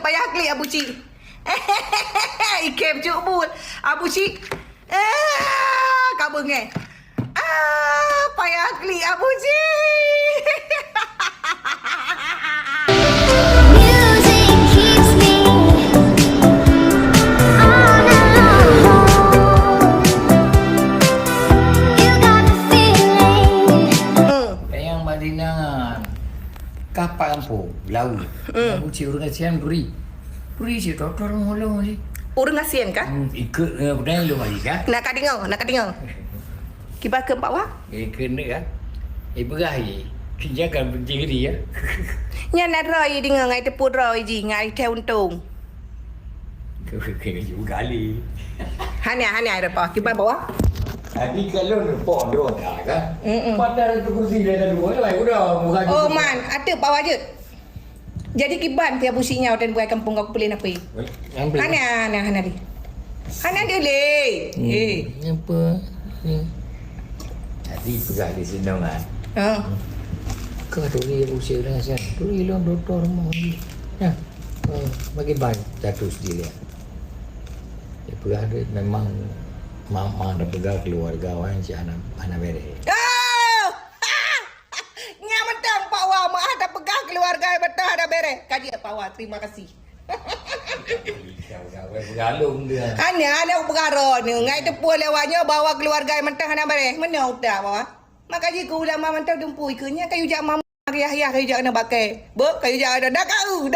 payah klik Abu Cik. Ikem cuk bul. Abu Cik. Kau bengai. Payah klik Abu Cik. Music keeps me on alone. You got the feeling. Yang Madinah kapal kampung lau. Aku cium kasihan puri. Puri si doktor ngolong si. Urang ngasian kah? Ikut budaya lu lagi kan? Nak kadingau. Kibar ke empat wah? Ikut ni kan? Berahi. Kejagaan berdiri ya. Nya nak roi dengar ngai teput roi ji ngai teh untung. Kena juga kali. Hanya ada apa? Kibar bawah? Tadi kalau report dia dah kan? Padahal tu kursi dia dah dua lah. Udah muka Oh man, ada bawah je. Jadi kiban tiap businya dan buai kampung kau pelin apa? Hana di. Hana dia le. Apa? Tadi pegang di sini kan? Kau tu dia usia dah kan? Tu dia long doktor mau ni. Ya. Bagi banyak jatuh sendiri. Dia pegang dia memang mama dah pegang keluarga orang si anak bere. Nya mentang Pak Wah mak ada pegang keluarga betah ada beres. Kaji Pak Wah, terima kasih. Galung dia. Hanya pengaruh ni. Ngai tepul lewatnya bawa keluarga mentang ada beres. Mana udah Pak Wah? Maka jika ulama mentang dumpui ke nya kayu jak mama riah-riah kayu jak nak pakai. Bo kayu jak ada dah kau.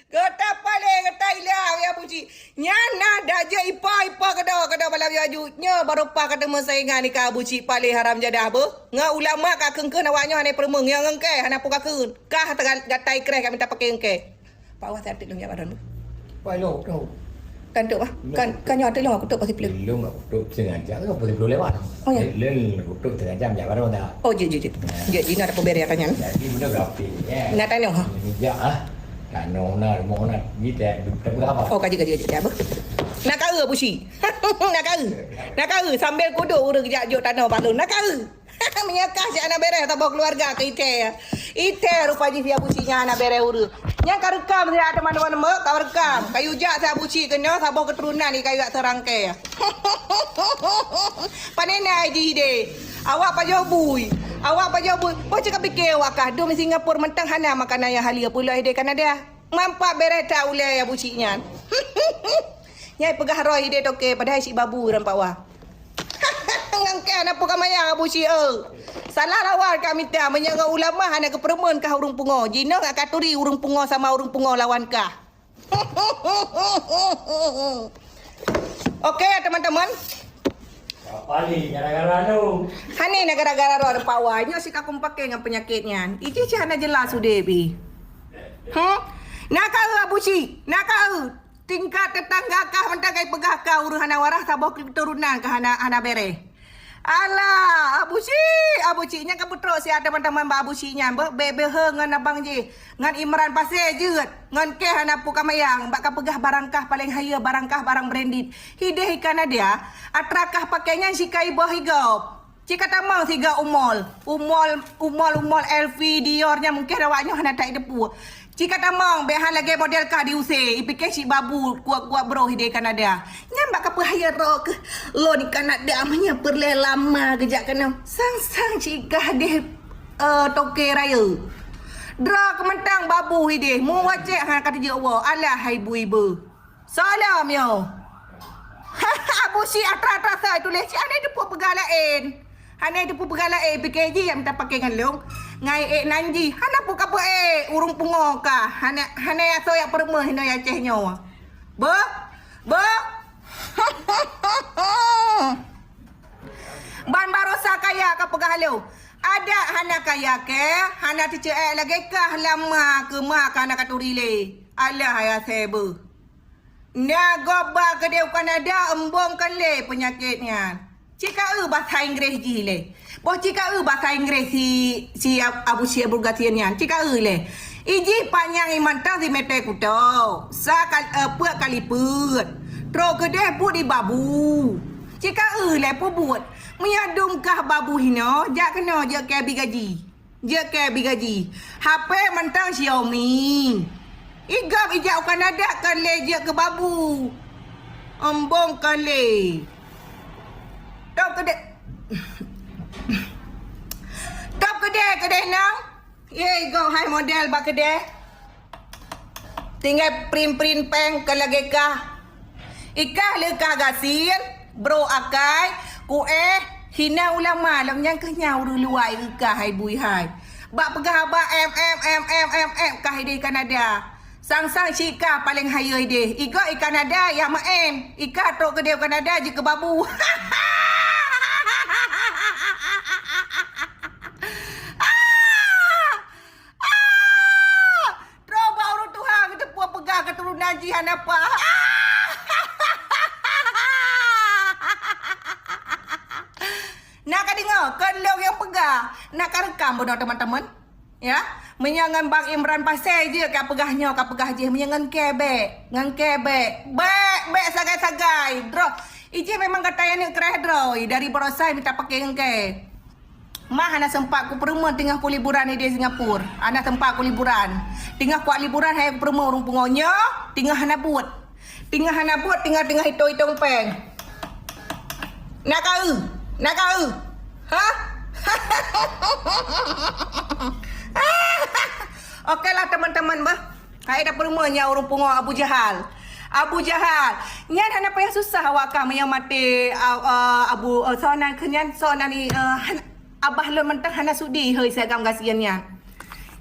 Kata paling kata ilah ya puji. Nyana dah je ipa kada balam baju. Nya baru pa kata mensaingan ni ka buci paling haram jadah apa? Nga ulama ka keungkeun awaknya hane peremeng yang engke hana pu ka keun. Kah gatai kreh ka minta pakai engke. Pak Wah tak tengok ya badan tu. Palo tu. Kan tu ah. Kan nyo tengok aku tu pasti peluk. Belum aku tu setengah jam ke boleh lewat. Oh, ya? Lel aku tu setengah jam ya baru dah. Oh je. Jadi nak apa beri tanya. Jadi benda gapi. Nak tanya ha. Ya ah. Kano na mo na ni tak berapa. Oh kaji apa? Nak kau buci. Nak kau sambil kuduk urang kejak juk tanah balun. Nak kau. Menyakah si anak beres tak bawa keluarga ke ite. Ite rupanya dia bucinya anak beres urang. Nya ka rekam dia ada mana-mana mek ka rekam. Kayu jak saya buci kena sabah keturunan ni kayu serangkai. Panenai di de. Awak pa jobui. Kau cakap fikir awak kah? Dum Singapura mentang hana makanan yang halia pula ide Kanada. Mampak bereta ulai ya bucinya. Nyai pegah roh ide toke padahal si babu rampak wah. Ngangkan apa kamaya buci Salah lawan kami minta menyangka ulama hana ke perempuan kah urung pungo. Jina ngak katuri urung pungo sama urung pungo lawan kah. Okey teman-teman. Paling gara-gara tu. Hane nak gara-gara roh ada pawanya si kakung pakai dengan penyakitnya. Itu cahana jelas sudah bi. Nak kau abusi, nak kau tingkat tetangga kah mentang kai pegah kau urang hana warah sabah keturunan kah hana bere. Alah, abusi nya ka putro si ada teman-teman ba abusinya bebe ngan abang je. Ngan Imran pasir jeut. Ngan ke hana pu kamayang bak ka pegah barangkah paling haya barangkah barang branded. Hideh ikan dia atrakah pakainya si kai boh higau. Cika tamang tiga umol LV Diornya mungkin awaknya hana tak depu. Cika tamang behan lagi model kah diusir. Ipikir si babu kuat-kuat bro hideh Kanada. Nyambak apa haya roh ke lo di Kanada amanya perle lama kejak kena. Sang cika deh toke raya. Dra kementang babu hideh. Mu wajek hang kata je Allah. Alah hai ibu. Salam yo. Abu si atra saya tulis si ana depu pegalain. Hana depu pegalain PKJ yang minta pakai dengan long. Ngai nanji. Hana pu kapo urung pungo ka. Hana ya so ya perempuan hina ya ceh nyawa. Bo. Ban barosa kaya ka pegalo. Ada hana kaya ke? Hana tice lagi kah lama ke mak kana katurile. Alah ya sebe. Nagoba ke dia Kanada embong kale penyakitnya. Cika bahasa Inggeris ji le. Boh cika bahasa Inggeris si Abu Syekh Burgatiannya. Cika le. Iji panjang iman tang si mete kuto. Puak kali put. Tro kedeh put di babu. Cika le pu buat. Menyadumkah babu hino. Jak kena je kebi gaji. Je ke bigaji. HP mentang Xiaomi. Igap ijak Kanada kale je ke babu. Ombong kale. Top kedai nang. Ye go hai model ba kedai. Tinggal print peng ke lagi kah. Ikah lekah gasin. Bro akai. Hina ulama lam yang kenyau luai ikah hai bui hai. Bak pegah ba em kah di Kanada. Sang cika paling hayai deh. Iga Kanada yang ma em. Ika tok kedai Kanada je ke babu. Troba urut Tuhan kita puas pegah keturunan jihan apa. Nak dengar kalau yang pegah nak rekam bodoh teman-teman. Ya, menyangan Bang Imran pasal je kau pegahnya, kau pegah je menyangan kebek, ngan kebek. Bek sagai-sagai. Bro, ije memang kata yang kerah bro. Dari Borosai minta pakai engke. Mah anak sempat ku perumah tengah ku liburan di Singapura. Anak sempat ku liburan. Tengah ku liburan hai ku perumah urung pungonya, tengah anak buat. Tengah hitung peng. Nak kau? Ha? Okeylah teman-teman bah. Hai dah perumahnya urung pungo Abu Jahal. Nyan hana payah susah awak kami yang mati Abu soanan kenyan soanan ni abah lon mentah hana sudi hei sagam kasiannya.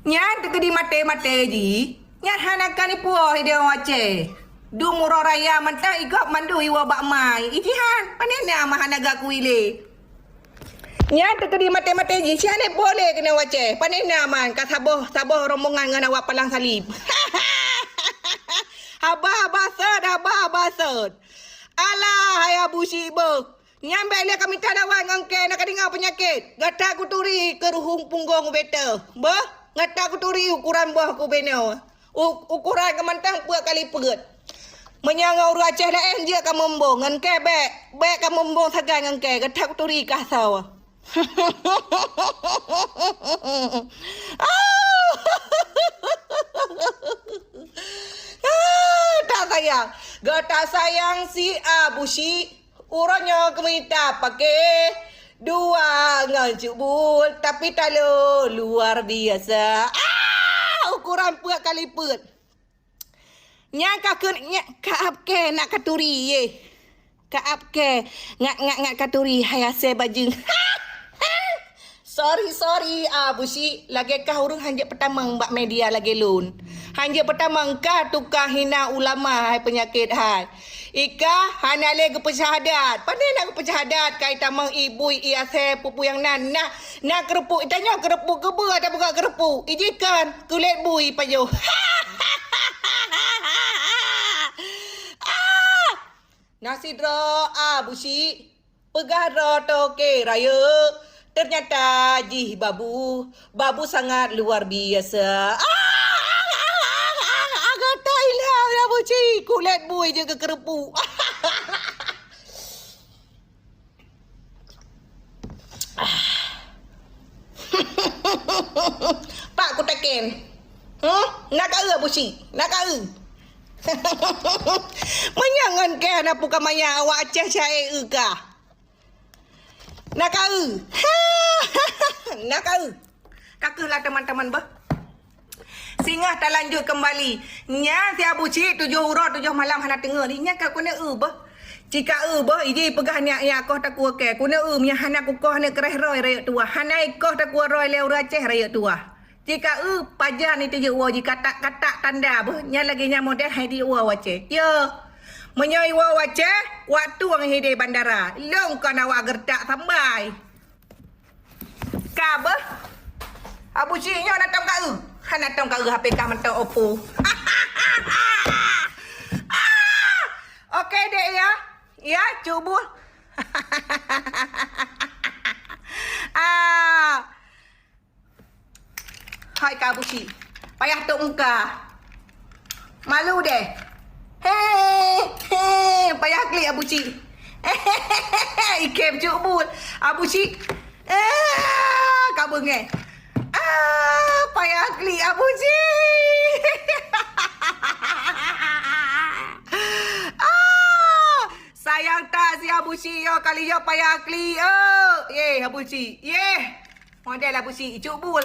Nyan tegedi mate ji. Nyan hana kan ipu dia wace. Du muro raya mentah igap mandu iwa bak mai. Ijihan panena mah hana gak kuile. Nya tegedi mate ji siane boleh kena wace. Panena man ka saboh rombongan ngan awak palang salib. Abah based. Alah hai Abu Sibuk. Nyambe le kami tak dawan ngangke nak dengar penyakit. Gata ku turi ke ruhung punggung beta. Bah, gata ku turi ukuran buah ku beno. Ukuran kemantang puak kali perut. Menyangau ru Aceh dah je ka membong ngangke bek ka membong sagai ngangke gata ku turi kasau. Tak sayang. Gata sayang si Abu Si. Urangnya keminta pakai dua ngancubul. Tapi talo luar biasa. Ukuran puak kali put. Nyaka kaap ke nak katuri ye. Kaap ke ngak katuri hayase baju. Sorry Abu Si. Lagi kah urung hanjak pertama mbak media lagi lun. Hanjak pertama kah tukar hina ulama hai penyakit hai. Ika hana lagi pesyahadat. Pandai nak pesyahadat kai tamang ibu iase pupu yang nak kerupuk tanya kerupuk ke ber ada buka kerupuk. Ijikan kulit bui payo. Nasi dro Abu Si. Pegah dro toke raya. Ternyata jih babu sangat luar biasa. Agak Thailand ya buci. Kulit bui je ke kerupuk. Pak ku taken. Nak ke buci? Nak ke? Menyangan ke nak buka maya awak Aceh cai ka. Nak kau. Nak kau. Kakaklah teman-teman bah. Singgah tak lanjut kembali. Nya si Abu Cik 7 urut 7 malam hana tengah ni. Nya kau kena bah. Jika bah iji pegah ni ya kau tak kuat ke. Kuna nya hana ku kau hana kereh roy raya tua. Hana kau tak kuat roy leu Aceh raya tua. Jika pajar ni tu je jika tak tanda bah. Nya lagi nya model hai di wace. Yo. Menyai wace waktu ang hide bandara. Long kan awak gertak sampai. Kabe? Abu Cik nyo nak tong kau. Han nak tong kau HP ka mentau Oppo. Okey dek ya. Ya, cuba. Hai Kak Abu Cik. Payah tok muka. Malu deh. Payah klik Abu Cik. Ikem cukbul. Abu Cik. Kau bengeng. hantar si Abu Si yo kali yo payah kli. Oh, ye Abu Si. Ye. Model Abu Si icuk bul.